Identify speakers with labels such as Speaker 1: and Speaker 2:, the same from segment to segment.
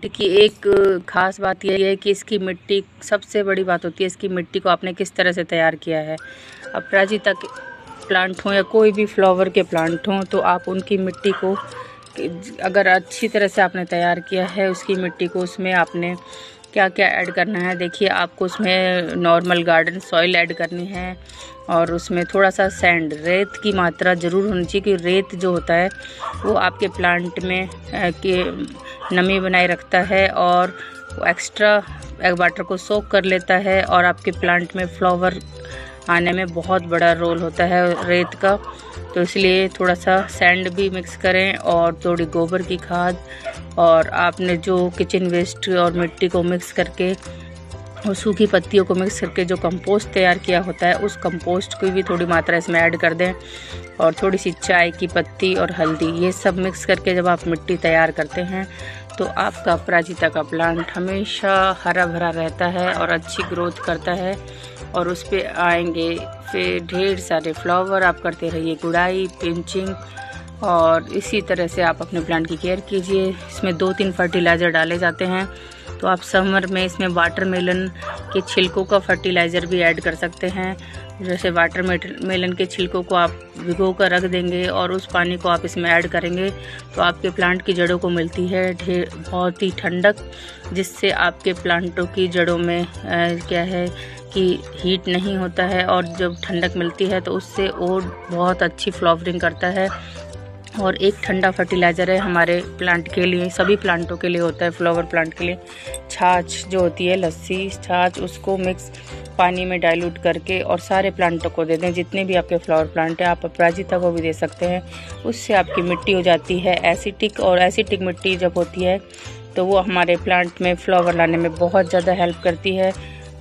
Speaker 1: की एक ख़ास बात यह है कि इसकी मिट्टी, सबसे बड़ी बात होती है इसकी मिट्टी को आपने किस तरह से तैयार किया है। अपराजिता के प्लांट हों या कोई भी फ्लावर के प्लांट हों, तो आप उनकी मिट्टी को अगर अच्छी तरह से आपने तैयार किया है उसकी मिट्टी को, उसमें आपने क्या क्या ऐड करना है। देखिए, आपको उसमें नॉर्मल गार्डन सॉइल ऐड करनी है और उसमें थोड़ा सा सैंड, रेत की मात्रा ज़रूर होनी चाहिए, क्योंकि रेत जो होता है वो आपके प्लांट में के नमी बनाए रखता है और एक्स्ट्रा वाटर को सोक कर लेता है और आपके प्लांट में फ्लावर आने में बहुत बड़ा रोल होता है रेत का। तो इसलिए थोड़ा सा सैंड भी मिक्स करें और थोड़ी गोबर की खाद, और आपने जो किचन वेस्ट और मिट्टी को मिक्स करके और सूखी पत्तियों को मिक्स करके जो कंपोस्ट तैयार किया होता है, उस कंपोस्ट की भी थोड़ी मात्रा इसमें ऐड कर दें, और थोड़ी सी चाय की पत्ती और हल्दी, ये सब मिक्स करके जब आप मिट्टी तैयार करते हैं तो आपका अपराजिता का प्लांट हमेशा हरा भरा रहता है और अच्छी ग्रोथ करता है और उस पर आएंगे फिर ढेर सारे फ्लावर। आप करते रहिए गुड़ाई, पिंचिंग, और इसी तरह से आप अपने प्लांट की केयर कीजिए। इसमें 2-3 फर्टिलाइज़र डाले जाते हैं, तो आप समर में इसमें वाटरमेलन के छिलकों का फर्टिलाइज़र भी ऐड कर सकते हैं। जैसे वाटरमेलन के छिलकों को आप भिगो कर रख देंगे और उस पानी को आप इसमें ऐड करेंगे, तो आपके प्लांट की जड़ों को मिलती है बहुत ही ठंडक, जिससे आपके प्लांटों की जड़ों में क्या है कि हीट नहीं होता है, और जब ठंडक मिलती है तो उससे वो बहुत अच्छी फ्लावरिंग करता है। और एक ठंडा फर्टिलाइज़र है हमारे प्लांट के लिए, सभी प्लांटों के लिए होता है, फ्लावर प्लांट के लिए छाछ जो होती है, लस्सी छाछ, उसको मिक्स पानी में डाइल्यूट करके और सारे प्लांटों को दे दें। जितने भी आपके फ्लावर प्लांट हैं, आप अपराजिता को भी दे सकते हैं। उससे आपकी मिट्टी हो जाती है एसिटिक, और एसिटिक मिट्टी जब होती है तो वो हमारे प्लांट में फ्लावर लाने में बहुत ज़्यादा हेल्प करती है।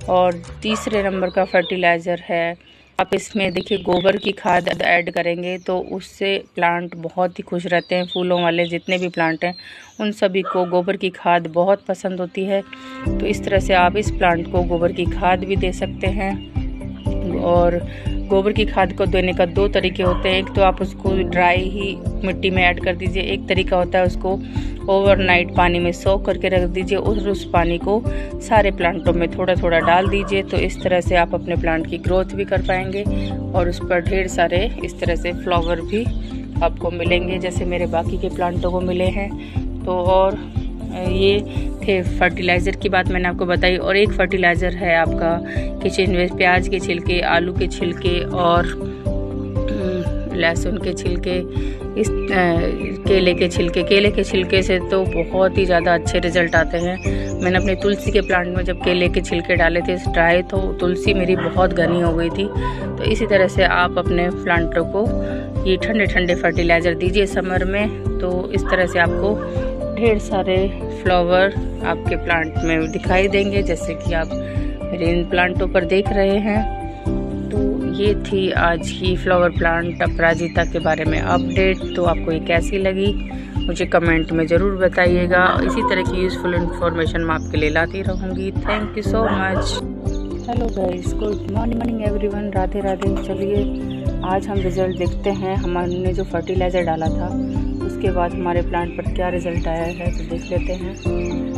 Speaker 1: और तीसरे नंबर का फर्टिलाइज़र है, आप इसमें देखिए गोबर की खाद ऐड करेंगे तो उससे प्लांट बहुत ही खुश रहते हैं। फूलों वाले जितने भी प्लांट हैं उन सभी को गोबर की खाद बहुत पसंद होती है, तो इस तरह से आप इस प्लांट को गोबर की खाद भी दे सकते हैं। और गोबर की खाद को देने का 2 तरीके होते हैं, एक तो आप उसको ड्राई ही मिट्टी में ऐड कर दीजिए, एक तरीका होता है उसको ओवरनाइट पानी में सोक करके रख दीजिए और उस पानी को सारे प्लांटों में थोड़ा थोड़ा डाल दीजिए। तो इस तरह से आप अपने प्लांट की ग्रोथ भी कर पाएंगे और उस पर ढेर सारे इस तरह से फ्लावर भी आपको मिलेंगे, जैसे मेरे बाकी के प्लांटों को मिले हैं। तो और ये थे फर्टिलाइज़र की बात मैंने आपको बताई। और एक फर्टिलाइज़र है आपका किचन वेस्ट, प्याज के छिलके, आलू के छिलके और लहसुन के छिलके, इस केले के छिलके। केले के छिलके से तो बहुत ही ज़्यादा अच्छे रिज़ल्ट आते हैं। मैंने अपने तुलसी के प्लांट में जब केले के छिलके डाले थे ड्राई, तो तुलसी मेरी बहुत घनी हो गई थी। तो इसी तरह से आप अपने प्लांटों को ये ठंडे ठंडे फर्टिलाइज़र दीजिए समर में, तो इस तरह से आपको ढेर सारे फ्लावर आपके प्लांट में दिखाई देंगे, जैसे कि आप मेरे इन प्लांटों पर देख रहे हैं। तो ये थी आज की फ्लावर प्लांट अपराजिता के बारे में अपडेट। तो आपको ये कैसी लगी मुझे कमेंट में ज़रूर बताइएगा। इसी तरह की यूज़फुल इन्फॉर्मेशन मैं आपके लिए लाती रहूँगी। Thank you so much. Hello guys, good morning everyone, Radhe Radhe. चलिए आज हम रिज़ल्ट देखते हैं। हमने जो फर्टिलाइज़र डाला था उसके बाद हमारे प्लांट पर क्या रिज़ल्ट आया है, तो देख लेते हैं।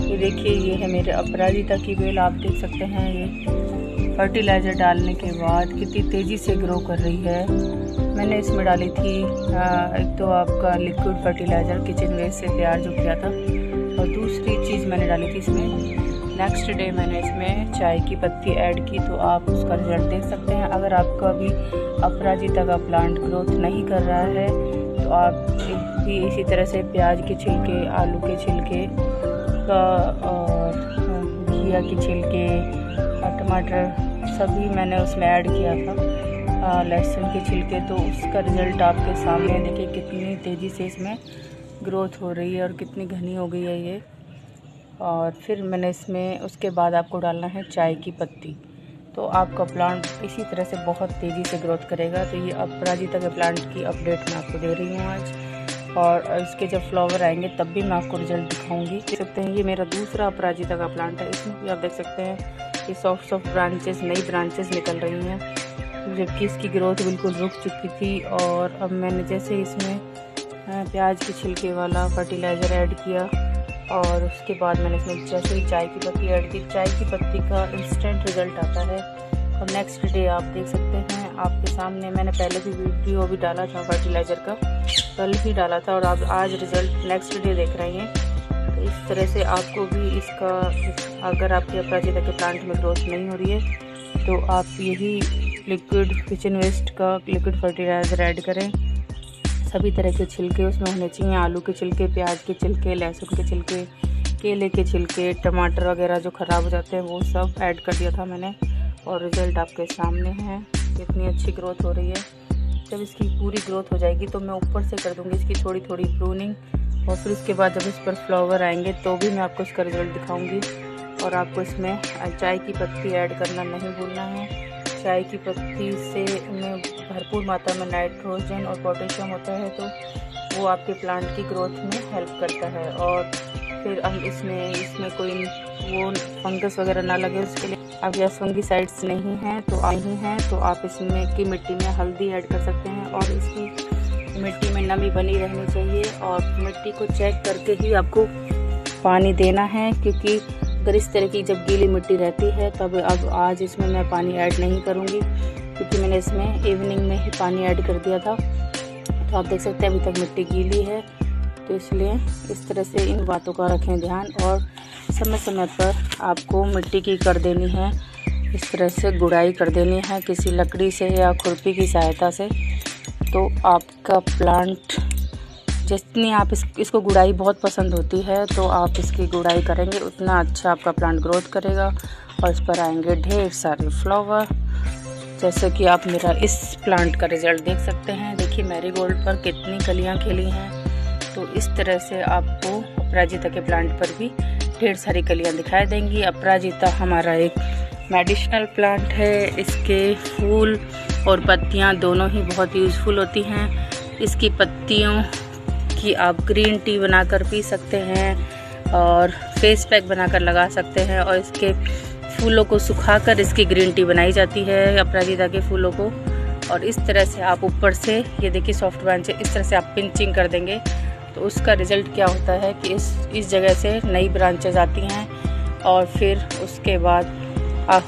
Speaker 1: ये देखिए, ये है मेरे अपराजिता की बेल, आप देख सकते हैं। ये फर्टिलाइज़र डालने के बाद कितनी तेज़ी से ग्रो कर रही है। मैंने इसमें डाली थी एक तो आपका लिक्विड फर्टिलाइज़र किचन वेस्ट से तैयार जो किया था, और दूसरी चीज़ मैंने डाली थी इसमें नेक्स्ट डे मैंने इसमें चाय की पत्ती ऐड की। तो आप उसका रिज़ल्ट देख सकते हैं। अगर आपका भी अपराजिता का प्लांट ग्रोथ नहीं कर रहा है तो आप भी इसी तरह से प्याज के छिलके, आलू के छिलके का और घिया के छिलके और टमाटर सभी मैंने उसमें ऐड किया था, लहसुन के छिलके। तो उसका रिज़ल्ट आपके सामने देखिए, कितनी तेज़ी से इसमें ग्रोथ हो रही है और कितनी घनी हो गई है ये। और फिर मैंने इसमें उसके बाद आपको डालना है चाय की पत्ती, तो आपका प्लांट इसी तरह से बहुत तेज़ी से ग्रोथ करेगा। तो ये अपराजिता के प्लांट की अपडेट मैं आपको दे रही हूँ आज, और इसके जब फ्लावर आएंगे तब भी मैं आपको रिजल्ट दिखाऊंगी। देख सकते हैं ये मेरा दूसरा अपराजिता का प्लांट है। इसमें भी आप देख सकते हैं ये सॉफ्ट ब्रांचेस, नई ब्रांचेस निकल रही हैं, जबकि इसकी ग्रोथ बिल्कुल रुक चुकी थी। और अब मैंने जैसे इसमें प्याज के छिलके वाला फर्टिलाइज़र ऐड किया और उसके बाद मैंने इसमें जैसे ही चाय की पत्ती ऐड की, चाय की पत्ती का इंस्टेंट रिज़ल्ट आता है। और नेक्स्ट डे आप देख सकते हैं आपके सामने, मैंने पहले भी वीडियो भी डाला था फर्टिलाइज़र का, कल ही डाला था, और आप आज रिज़ल्ट नेक्स्ट डे देख रहे हैं। तो इस तरह से आपको भी इसका, अगर आपके अपराजिता के प्लांट में ग्रोथ नहीं हो रही है तो आप यही लिक्विड किचन वेस्ट का लिक्विड फर्टिलाइज़र ऐड करें। सभी तरह के छिलके उसमें होने चाहिए, आलू के छिलके, प्याज के छिलके, लहसुन के छिलके, केले के छिलके, टमाटर वगैरह जो ख़राब हो जाते हैं वो सब ऐड कर दिया था मैंने। और रिज़ल्ट आपके सामने है, कितनी अच्छी ग्रोथ हो रही है। जब इसकी पूरी ग्रोथ हो जाएगी तो मैं ऊपर से कर दूँगी इसकी थोड़ी थोड़ी प्रूनिंग, और फिर उसके बाद जब इस पर फ्लावर आएंगे तो भी मैं आपको इसका रिज़ल्ट दिखाऊँगी। और आपको इसमें चाय की पत्ती ऐड करना नहीं भूलना है। चाय की पत्ती से में भरपूर मात्रा में नाइट्रोजन और पोटेशियम होता है, तो वो आपके प्लांट की ग्रोथ में हेल्प करता है। और फिर हम इसमें कोई वो फंगस वगैरह ना लगे उसके लिए, अब यह फंगीसाइड्स नहीं है तो आप इसमें की मिट्टी में हल्दी ऐड कर सकते हैं। और इसकी मिट्टी में नमी बनी रहनी चाहिए, और मिट्टी को चेक करके ही आपको पानी देना है, क्योंकि अगर इस तरह की जब गीली मिट्टी रहती है तब अब आज इसमें मैं पानी ऐड नहीं करूँगी, क्योंकि मैंने इसमें इवनिंग में ही पानी ऐड कर दिया था। तो आप देख सकते हैं अभी तक मिट्टी गीली है, तो इसलिए इस तरह से इन बातों का रखें ध्यान। और समय समय पर आपको मिट्टी की कर देनी है, इस तरह से गुड़ाई कर देनी है किसी लकड़ी से या खुरपी की सहायता से। तो आपका प्लांट, जितनी आप इसको गुड़ाई बहुत पसंद होती है तो आप इसकी गुड़ाई करेंगे उतना अच्छा आपका प्लांट ग्रोथ करेगा, और इस पर आएंगे ढेर सारे फ्लावर। जैसे कि आप मेरा इस प्लांट का रिज़ल्ट देख सकते हैं, देखिए मैरीगोल्ड पर कितनी कलियां खिली हैं। तो इस तरह से आपको अपराजिता के प्लांट पर भी ढेर सारी कलियां दिखाई देंगी। अपराजिता हमारा एक मेडिसिनल प्लांट है, इसके फूल और पत्तियां दोनों ही बहुत यूज़फुल होती हैं। इसकी पत्तियों की आप ग्रीन टी बनाकर पी सकते हैं और फेस पैक बनाकर लगा सकते हैं, और इसके फूलों को सुखाकर इसकी ग्रीन टी बनाई जाती है अपराजिता के फूलों को। और इस तरह से आप ऊपर से, ये देखिए सॉफ्ट ब्रांच है, इस तरह से आप पिंचिंग कर देंगे तो उसका रिज़ल्ट क्या होता है कि इस जगह से नई ब्रांचेज आती हैं, और फिर उसके बाद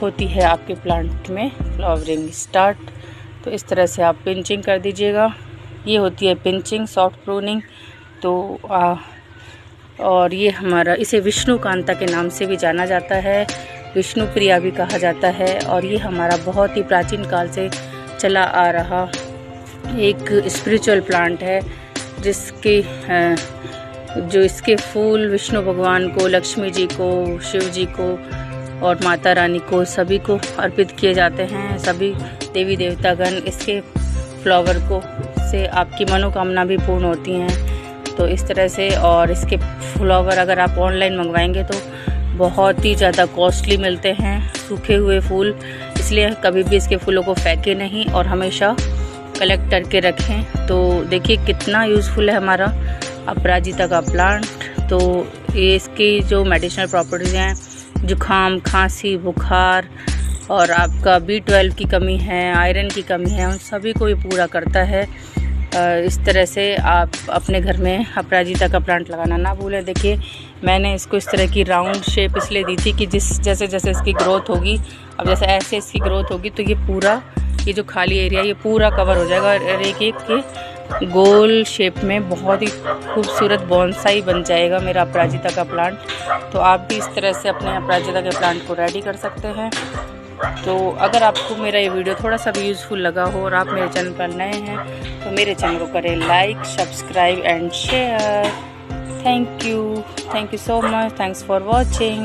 Speaker 1: होती है आपके प्लांट में फ्लावरिंग स्टार्ट। तो इस तरह से आप पिंचिंग कर दीजिएगा, ये होती है पिंचिंग, सॉफ्ट प्रूनिंग। तो और ये हमारा, इसे विष्णुकांता के नाम से भी जाना जाता है, विष्णु प्रिया भी कहा जाता है। और ये हमारा बहुत ही प्राचीन काल से चला आ रहा एक स्पिरिचुअल प्लांट है, जिसके जो इसके फूल विष्णु भगवान को, लक्ष्मी जी को, शिव जी को और माता रानी को, सभी को अर्पित किए जाते हैं। सभी देवी देवतागण इसके फ्लावर को से आपकी मनोकामना भी पूर्ण होती हैं। तो इस तरह से, और इसके फ्लावर अगर आप ऑनलाइन मंगवाएंगे तो बहुत ही ज़्यादा कॉस्टली मिलते हैं सूखे हुए फूल, इसलिए कभी भी इसके फूलों को फेंके नहीं और हमेशा कलेक्ट करके रखें। तो देखिए कितना यूज़फुल है हमारा अपराजिता का प्लांट। तो ये इसकी जो मेडिसिनल प्रॉपर्टीज़ हैं, जुखाम, खांसी, बुखार, और आपका B12 की कमी है, आयरन की कमी है, उन सभी को ये पूरा करता है। इस तरह से आप अपने घर में अपराजिता का प्लांट लगाना ना भूलें। देखिए मैंने इसको इस तरह की राउंड शेप इसलिए दी थी कि जैसे जैसे इसकी ग्रोथ होगी, अब जैसे ऐसे इसकी ग्रोथ होगी तो ये पूरा, ये जो खाली एरिया ये पूरा कवर हो जाएगा, और एक एक के गोल शेप में बहुत ही खूबसूरत बॉन्साई बन जाएगा मेरा अपराजिता का प्लांट। तो आप भी इस तरह से अपने अपराजिता के प्लांट को रेडी कर सकते हैं। तो अगर आपको मेरा ये वीडियो थोड़ा सा भी यूज़फुल लगा हो और आप मेरे चैनल पर नए हैं तो मेरे चैनल को करें like, subscribe and share. Thank you so much, thanks for watching.